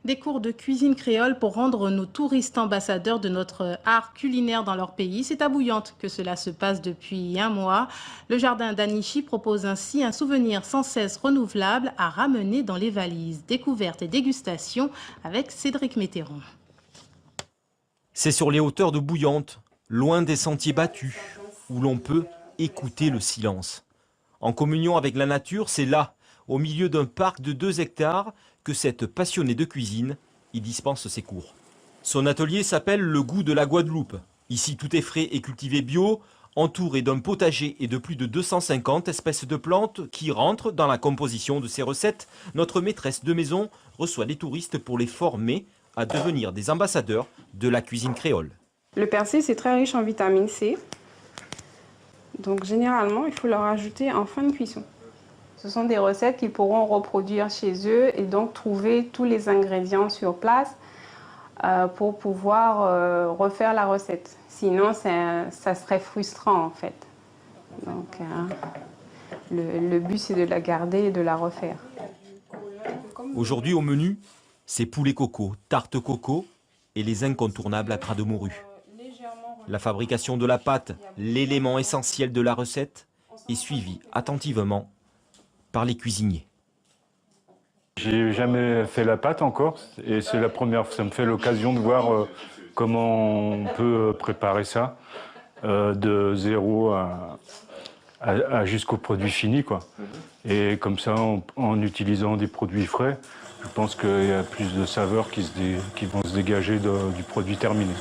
Des cours de cuisine créole pour rendre nos touristes ambassadeurs de notre art culinaire dans leur pays. C'est à Bouillante que cela se passe depuis un mois. Le jardin d'Anichi propose ainsi un souvenir sans cesse renouvelable à ramener dans les valises. Découverte et dégustation avec Cédric Météron. C'est sur les hauteurs de Bouillante, loin des sentiers battus, où l'on peut écouter le silence. En communion avec la nature, c'est là, au milieu d'un parc de 2 hectares, que cette passionnée de cuisine y dispense ses cours. Son atelier s'appelle Le Goût de la Guadeloupe. Ici, tout est frais et cultivé bio, entouré d'un potager et de plus de 250 espèces de plantes qui rentrent dans la composition de ses recettes. Notre maîtresse de maison reçoit les touristes pour les former à devenir des ambassadeurs de la cuisine créole. Le persil, c'est très riche en vitamine C. Donc généralement, il faut le rajouter en fin de cuisson. Ce sont des recettes qu'ils pourront reproduire chez eux et donc trouver tous les ingrédients sur place pour pouvoir refaire la recette. Sinon, ça serait frustrant en fait. Donc le but, c'est de la garder et de la refaire. Aujourd'hui au menu, c'est poulet coco, tarte coco et les incontournables acras de morue. La fabrication de la pâte, l'élément essentiel de la recette, est suivie attentivement par les cuisiniers. J'ai jamais fait la pâte encore et c'est la première fois. Ça me fait l'occasion de voir comment on peut préparer ça de zéro jusqu'au produit fini, quoi. Et comme ça, en utilisant des produits frais, je pense qu'il y a plus de saveurs qui vont se dégager du produit terminé.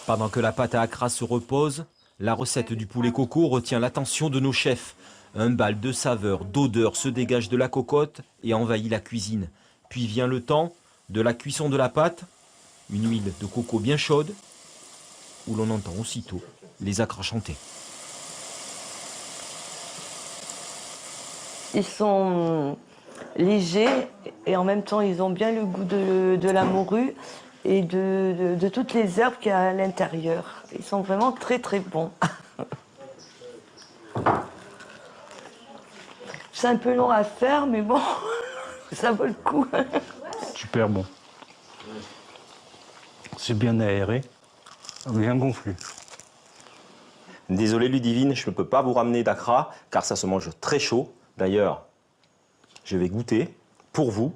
Pendant que la pâte à acras se repose, la recette du poulet coco retient l'attention de nos chefs. Un bal de saveurs, d'odeurs se dégage de la cocotte et envahit la cuisine. Puis vient le temps de la cuisson de la pâte, une huile de coco bien chaude, où l'on entend aussitôt les acras chanter. Ils sont légers et en même temps ils ont bien le goût de la morue et de toutes les herbes qu'il y a à l'intérieur. Ils sont vraiment très très bons. C'est un peu long à faire, mais bon, ça vaut le coup. Super bon. C'est bien aéré, bien gonflé. Désolé Ludivine, je ne peux pas vous ramener d'acra car ça se mange très chaud. D'ailleurs, je vais goûter pour vous.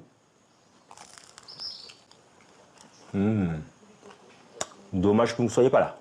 Dommage que vous ne soyez pas là.